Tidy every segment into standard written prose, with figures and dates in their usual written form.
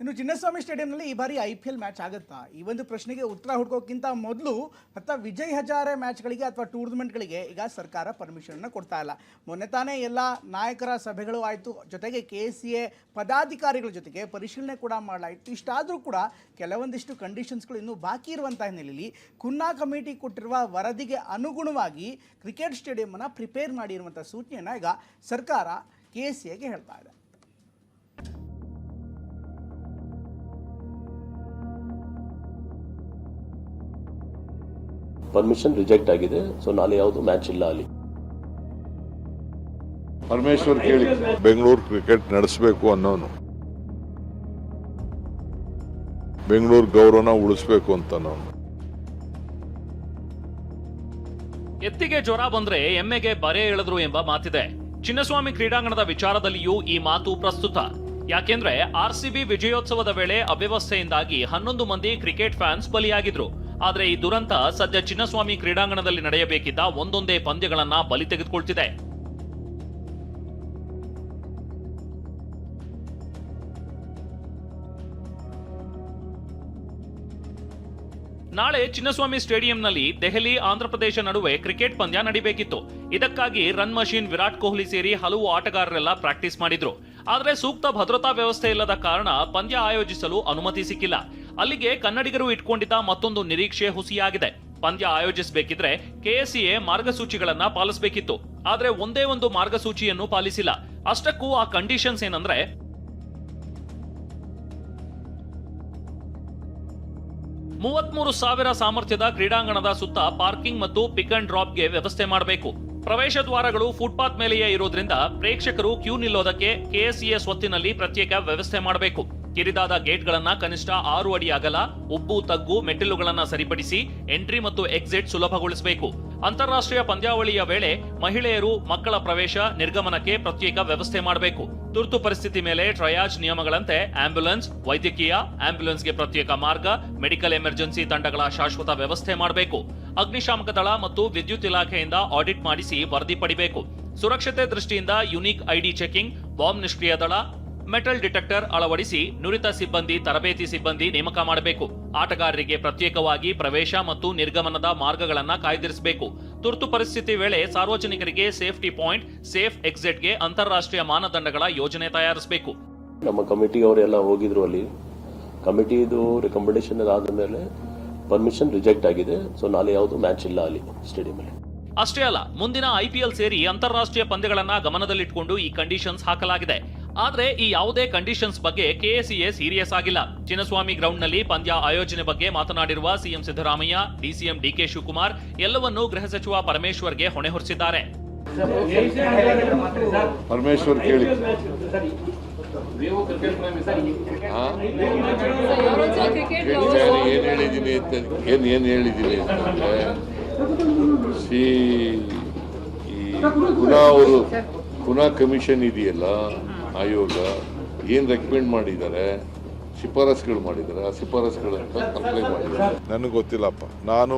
ಇನ್ನು ಚಿನ್ನಸ್ವಾಮಿ ಸ್ಟೇಡಿಯಂನಲ್ಲಿ ಈ ಬಾರಿ IPL ಮ್ಯಾಚ್ ಆಗುತ್ತಾ? ಈ ಒಂದು ಪ್ರಶ್ನೆಗೆ ಉತ್ತರ ಹುಡುಕೋಕ್ಕಿಂತ ಮೊದಲು ವಿಜಯ್ ಹಜಾರೆ ಮ್ಯಾಚ್ಗಳಿಗೆ ಅಥವಾ ಟೂರ್ನಮೆಂಟ್ಗಳಿಗೆ ಈಗ ಸರ್ಕಾರ ಪರ್ಮಿಷನ್ ಕೊಡ್ತಾ ಇಲ್ಲ. ಮೊನ್ನೆ ತಾನೇ ಎಲ್ಲ ನಾಯಕರ ಸಭೆಗಳು ಆಯಿತು, ಜೊತೆಗೆ KCA ಪದಾಧಿಕಾರಿಗಳ ಜೊತೆಗೆ ಪರಿಶೀಲನೆ ಕೂಡ ಮಾಡಲಾಯಿತು. ಇಷ್ಟಾದರೂ ಕೂಡ ಕೆಲವೊಂದಿಷ್ಟು ಕಂಡೀಷನ್ಸ್ಗಳು ಇನ್ನೂ ಬಾಕಿ ಇರುವಂಥ ಹಿನ್ನೆಲೆಯಲ್ಲಿ ಖುನ್ನಾ ಕಮಿಟಿ ಕೊಟ್ಟಿರುವ ವರದಿಗೆ ಅನುಗುಣವಾಗಿ ಕ್ರಿಕೆಟ್ ಸ್ಟೇಡಿಯಮನ್ನು ಪ್ರಿಪೇರ್ ಮಾಡಿರುವಂಥ ಸೂಚನೆಯನ್ನು ಈಗ ಸರ್ಕಾರ KCAಗೆ ಹೇಳ್ತಾ ಇದೆ. ಪರ್ಮಿಷನ್ ರಿಜೆಕ್ಟ್ ಆಗಿದೆ. ಸೊ ನಾಳೆ ಯಾವುದು ಮ್ಯಾಚ್ ಇಲ್ಲ. ಅಲ್ಲಿ ಪರಮೇಶ್ವರ್ ಕೇಳಿ ಬೆಂಗಳೂರು ಕ್ರಿಕೆಟ್ ನಡೆಸಬೇಕು ಅನ್ನೋನು, ಬೆಂಗಳೂರು ಗೌರವನ ಉಳಿಸಬೇಕು ಅಂತ ನಾವು. ಎತ್ತಿಗೆ ಜ್ವರ ಬಂದ್ರೆ ಎಮ್ಮೆಗೆ ಬರೆ ಎಳೆದ್ರು ಎಂಬ ಮಾತಿದೆ. ಚಿನ್ನಸ್ವಾಮಿ ಕ್ರೀಡಾಂಗಣದ ವಿಚಾರದಲ್ಲಿಯೂ ಈ ಮಾತು ಪ್ರಸ್ತುತ. ಯಾಕೆಂದ್ರೆ RCB ವಿಜಯೋತ್ಸವದ ವೇಳೆ ಅವ್ಯವಸ್ಥೆಯಿಂದಾಗಿ 11 ಮಂದಿ ಕ್ರಿಕೆಟ್ ಫ್ಯಾನ್ಸ್ ಬಲಿಯಾಗಿದ್ರು. ಆದ್ರೆ ಈ ದುರಂತ ಸದ್ಯ ಚಿನ್ನಸ್ವಾಮಿ ಕ್ರೀಡಾಂಗಣದಲ್ಲಿ ನಡೆಯಬೇಕಿದ್ದ ಒಂದೊಂದೇ ಪಂದ್ಯಗಳನ್ನ ಬಲಿ ತೆಗೆದುಕೊಳ್ತಿದೆ. ನಾಳೆ ಚಿನ್ನಸ್ವಾಮಿ ಸ್ಟೇಡಿಯಂನಲ್ಲಿ ದೆಹಲಿ ಆಂಧ್ರಪ್ರದೇಶ ನಡುವೆ ಕ್ರಿಕೆಟ್ ಪಂದ್ಯ ನಡೀಬೇಕಿತ್ತು. ಇದಕ್ಕಾಗಿ ರನ್ ಮಷೀನ್ ವಿರಾಟ್ ಕೊಹ್ಲಿ ಸೇರಿ ಹಲವು ಆಟಗಾರರೆಲ್ಲ ಪ್ರಾಕ್ಟೀಸ್ ಮಾಡಿದ್ರು. ಆದ್ರೆ ಸೂಕ್ತ ಭದ್ರತಾ ವ್ಯವಸ್ಥೆ ಇಲ್ಲದ ಕಾರಣ ಪಂದ್ಯ ಆಯೋಜಿಸಲು ಅನುಮತಿ ಸಿಕ್ಕಿಲ್ಲ. ಅಲ್ಲಿಗೆ ಕನ್ನಡಿಗರು ಇಟ್ಕೊಂಡಿದ್ದ ಮತ್ತೊಂದು ನಿರೀಕ್ಷೆ ಹುಸಿಯಾಗಿದೆ. ಪಂದ್ಯ ಆಯೋಜಿಸಬೇಕಿದ್ರೆ KCA ಮಾರ್ಗಸೂಚಿಗಳನ್ನ ಪಾಲಿಸಬೇಕಿತ್ತು. ಆದ್ರೆ ಒಂದೇ ಒಂದು ಮಾರ್ಗಸೂಚಿಯನ್ನು ಪಾಲಿಸಿಲ್ಲ. ಅಷ್ಟಕ್ಕೂ ಆ ಕಂಡೀಷನ್ಸ್ ಏನಂದ್ರೆ 33,000 ಸಾಮರ್ಥ್ಯದ ಕ್ರೀಡಾಂಗಣದ ಸುತ್ತ ಪಾರ್ಕಿಂಗ್ ಮತ್ತು ಪಿಕ್ ಅಂಡ್ ಡ್ರಾಪ್ಗೆ ವ್ಯವಸ್ಥೆ ಮಾಡಬೇಕು. ಪ್ರವೇಶ ದ್ವಾರಗಳು ಫುಟ್ಪಾತ್ ಮೇಲೆಯೇ ಇರೋದ್ರಿಂದ ಪ್ರೇಕ್ಷಕರು ಕ್ಯೂ ನಿಲ್ಲೋದಕ್ಕೆ KCA ಸ್ವತ್ತಿನಲ್ಲಿ ಪ್ರತ್ಯೇಕ ವ್ಯವಸ್ಥೆ ಮಾಡಬೇಕು. ಕಿರಿದಾದ ಗೇಟ್ಗಳನ್ನ ಕನಿಷ್ಠ 6 ಅಡಿ ಅಗಲ, ಉಬ್ಬು ತಗ್ಗು ಮೆಟ್ಟಿಲುಗಳನ್ನ ಸರಿಪಡಿಸಿ ಎಂಟ್ರಿ ಮತ್ತು ಎಕ್ಸಿಟ್ ಸುಲಭಗೊಳಿಸಬೇಕು. ಅಂತಾರಾಷ್ಟ್ರೀಯ ಪಂದ್ಯಾವಳಿಯ ವೇಳೆ ಮಹಿಳೆಯರು, ಮಕ್ಕಳ ಪ್ರವೇಶ, ನಿರ್ಗಮನಕ್ಕೆ ಪ್ರತ್ಯೇಕ ವ್ಯವಸ್ಥೆ ಮಾಡಬೇಕು. ತುರ್ತು ಪರಿಸ್ಥಿತಿ ಮೇಲೆ ಟ್ರಯಾಜ್ ನಿಯಮಗಳಂತೆ ಆಂಬ್ಯುಲೆನ್ಸ್, ವೈದ್ಯಕೀಯ ಆಂಬ್ಯುಲೆನ್ಸ್ಗೆ ಪ್ರತ್ಯೇಕ ಮಾರ್ಗ, ಮೆಡಿಕಲ್ ಎಮರ್ಜೆನ್ಸಿ ತಂಡಗಳ ಶಾಶ್ವತ ವ್ಯವಸ್ಥೆ ಮಾಡಬೇಕು. ಅಗ್ನಿಶಾಮಕ ದಳ ಮತ್ತು ವಿದ್ಯುತ್ ಇಲಾಖೆಯಿಂದ ಆಡಿಟ್ ಮಾಡಿಸಿ ವರದಿ ಪಡಿಬೇಕು. ಸುರಕ್ಷತೆ ದೃಷ್ಟಿಯಿಂದ ಯುನಿಕ್ ID ಚೆಕಿಂಗ್, ಬಾಂಬ್ ನಿಷ್ಕ್ರಿಯ ದಳ, ಮೆಟಲ್ ಡಿಟೆಕ್ಟರ್ ಅಳವಡಿಸಿ ನುರಿತ ಸಿಬ್ಬಂದಿ, ತರಬೇತಿ ಸಿಬ್ಬಂದಿ ನೇಮಕ ಮಾಡಬೇಕು. ಆಟಗಾರರಿಗೆ ಪ್ರತ್ಯೇಕವಾಗಿ ಪ್ರವೇಶ ಮತ್ತು ನಿರ್ಗಮನದ ಮಾರ್ಗಗಳನ್ನ ಕಾಯ್ದಿರಿಸಬೇಕು. ತುರ್ತು ಪರಿಸ್ಥಿತಿ ವೇಳೆ ಸಾರ್ವಜನಿಕರಿಗೆ ಸೇಫ್ಟಿ ಪಾಯಿಂಟ್, ಸೇಫ್ ಎಕ್ಸಿಟ್ಗೆ ಅಂತಾರಾಷ್ಟ್ರೀಯ ಮಾನದಂಡಗಳ ಯೋಜನೆ ತಯಾರಿಸಬೇಕು. ನಮ್ಮ ಕಮಿಟಿ ಅವರೆಲ್ಲ ಹೋಗಿದ್ರು. ಅಲ್ಲಿ ಕಮಿಟಿದು ರೆಕಮೆಂಡೇಶನ್ ಆದ ಮೇಲೆ ಪರ್ಮಿಷನ್ ರಿಜೆಕ್ಟ್ ಆಗಿದೆ. ಸೊ ನಾಳೆ ಯಾವುದು ಮ್ಯಾಚ್ ಇಲ್ಲ ಅಲ್ಲಿ ಸ್ಟೇಡಿಯಂ ಅಲ್ಲಿ. ಅಷ್ಟೇ ಅಲ್ಲ, ಮುಂದಿನ IPL ಸೇರಿ ಅಂತಾರಾಷ್ಟ್ರೀಯ ಪಂದ್ಯಗಳನ್ನ ಗಮನದಲ್ಲಿಟ್ಟುಕೊಂಡು ಈ ಕಂಡೀಷನ್ಸ್ ಹಾಕಲಾಗಿದೆ. ಆದ್ರೆ ಈ ಯಾವುದೇ ಕಂಡೀಷನ್ಸ್ ಬಗ್ಗೆ KCA ಸೀರಿಯಸ್ ಆಗಿಲ್ಲ. ಚಿನ್ನಸ್ವಾಮಿ ಗ್ರೌಂಡ್ ನಲ್ಲಿ ಪಂದ್ಯ ಆಯೋಜನೆ ಬಗ್ಗೆ ಮಾತನಾಡಿರುವ CM Siddaramaiah, DCM DK Shivakumar ಎಲ್ಲವನ್ನೂ ಗೃಹ ಸಚಿವ ಪರಮೇಶ್ವರ್ಗೆ ಹೊಣೆ ಹೊರಿಸಿದ್ದಾರೆ. ಪರಮೇಶ್ವರ್ ಕೇಳಿ ಏನ್ ಹೇಳಿದ್ದೀನಿ ಅಂತಂದ್ರೆ, ಖುನಾ ಕಮಿಷನ್ ಇದೆಯಲ್ಲ, ಆಯೋಗ ಏನ್ ರೆಕಮೆಂಡ್ ಮಾಡಿದ್ದಾರೆ, ಶಿಫಾರಸ್ಗಳು ಮಾಡಿದ್ದಾರೆ, ಆ ಶಿಫಾರಸ್ಗಳಂತ ಕಂಪ್ಲೇಂಟ್ ಮಾಡಿದ್ದಾರೆ. ನನಗೆ ಗೊತ್ತಿಲ್ಲಪ್ಪ. ನಾನು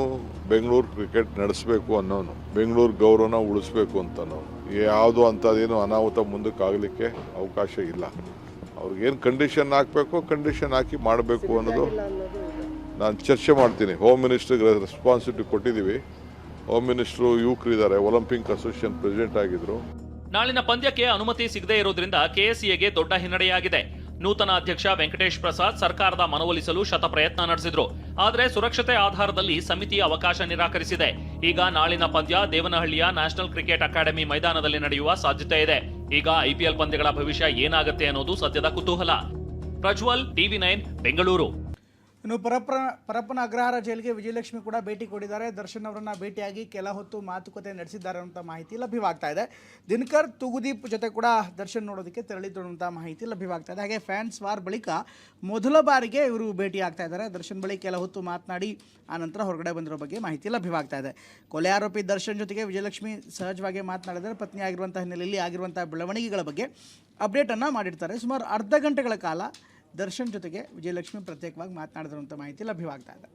ಬೆಂಗಳೂರು ಕ್ರಿಕೆಟ್ ನಡೆಸಬೇಕು ಅನ್ನೋನು, ಬೆಂಗಳೂರು ಗೌರವನ ಉಳಿಸ್ಬೇಕು ಅಂತ ನಾವು. ಯಾವುದು ಅಂಥದ್ದೇನು ಅನಾಹುತ ಮುಂದಕ್ಕೆ ಆಗಲಿಕ್ಕೆ ಅವಕಾಶ ಇಲ್ಲ. ಅವ್ರಿಗೇನು ಕಂಡೀಷನ್ ಹಾಕಬೇಕು ಕಂಡೀಷನ್ ಹಾಕಿ ಮಾಡಬೇಕು ಅನ್ನೋದು ನಾನು ಚರ್ಚೆ ಮಾಡ್ತೀನಿ. ಹೋಮ್ ಮಿನಿಸ್ಟರ್ಗೆ ರೆಸ್ಪಾನ್ಸಿಬಿಲಿಟಿ ಕೊಟ್ಟಿದ್ದೀವಿ. ಹೋಮ್ ಮಿನಿಸ್ಟ್ರು ಯುವಕರಿದ್ದಾರೆ, ಒಲಿಂಪಿಕ್ ಅಸೋಸಿಯೇಷನ್ ಪ್ರೆಸಿಡೆಂಟ್ ಆಗಿದ್ರು. ನಾಳಿನ ಪಂದ್ಯಕ್ಕೆ ಅನುಮತಿ ಸಿಗದೇ ಇರೋದ್ರಿಂದ KCAಗೆ ದೊಡ್ಡ ಹಿನ್ನಡೆಯಾಗಿದೆ. ನೂತನ ಅಧ್ಯಕ್ಷ ವೆಂಕಟೇಶ್ ಪ್ರಸಾದ್ ಸರ್ಕಾರದ ಮನವೊಲಿಸಲು ಶತಪ್ರಯತ್ನ ನಡೆಸಿದ್ರು. ಆದರೆ ಸುರಕ್ಷತೆ ಆಧಾರದಲ್ಲಿ ಸಮಿತಿ ಅವಕಾಶ ನಿರಾಕರಿಸಿದೆ. ಈಗ ನಾಳಿನ ಪಂದ್ಯ ದೇವನಹಳ್ಳಿಯ ನ್ಯಾಷನಲ್ ಕ್ರಿಕೆಟ್ ಅಕಾಡೆಮಿ ಮೈದಾನದಲ್ಲಿ ನಡೆಯುವ ಸಾಧ್ಯತೆ ಇದೆ. ಈಗ IPL ಪಂದ್ಯಗಳ ಭವಿಷ್ಯ ಏನಾಗುತ್ತೆ ಅನ್ನೋದು ಸದ್ಯದ ಕುತೂಹಲ. ಪ್ರಜ್ವಲ್, TV9 ಬೆಂಗಳೂರು. ಇನ್ನು ಪರಪ್ಪನ ಅಗ್ರಹಾರ ಜೈಲಿಗೆ ವಿಜಯಲಕ್ಷ್ಮಿ ಕೂಡ ಭೇಟಿ ಕೊಟ್ಟಿದ್ದಾರೆ. ದರ್ಶನ್ ಅವರನ್ನ ಭೇಟಿಯಾಗಿ ಕೆಲ ಹೊತ್ತು ಮಾತುಕತೆ ನಡೆಸಿದ್ದಾರೆ ಅಂತ ಮಾಹಿತಿ ಲಭ್ಯವಾಗ್ತಾ ಇದೆ. ದಿನಕರ್ ತೂಗುದೀಪ್ ಜೊತೆ ಕೂಡ ದರ್ಶನ್ ನೋಡೋದಕ್ಕೆ ತೆರಳಿದ್ರು ಅಂತ ಮಾಹಿತಿ ಲಭ್ಯವಾಗ್ತಾ ಇದೆ. ಹಾಗೆ ಫ್ಯಾನ್ಸ್ ವಾರ್ ಬಳಿಕ ಮೊದಲ ಬಾರಿಗೆ ಇವರು ಭೇಟಿ ಆಗ್ತಾ ಇದ್ದಾರೆ. ದರ್ಶನ್ ಬಳಿ ಕೆಲ ಹೊತ್ತು ಮಾತನಾಡಿ ಆನಂತರ ಹೊರಗಡೆ ಬಂದಿರೋ ಬಗ್ಗೆ ಮಾಹಿತಿ ಲಭ್ಯವಾಗ್ತಾ ಇದೆ. ಕೊಲೆ ಆರೋಪಿ ದರ್ಶನ್ ಜೊತೆಗೆ ವಿಜಯಲಕ್ಷ್ಮಿ ಸಹಜವಾಗಿ ಮಾತನಾಡಿದರೆ ಪತ್ನಿ ಆಗಿರುವಂಥ ಹಿನ್ನೆಲೆಯಲ್ಲಿ ಆಗಿರುವಂಥ ಬೆಳವಣಿಗೆಗಳ ಬಗ್ಗೆ ಅಪ್ಡೇಟನ್ನು ಮಾಡಿರ್ತಾರೆ. ಸುಮಾರು ಅರ್ಧ ಗಂಟೆಗಳ ಕಾಲ ದರ್ಶನ್ ಜೊತೆಗೆ ವಿಜಯಲಕ್ಷ್ಮಿ ಪ್ರತ್ಯೇಕವಾಗಿ ಮಾತನಾಡಿದ್ರು ಅಂತ ಮಾಹಿತಿ ಲಭ್ಯವಾಗ್ತಾ ಇದೆ.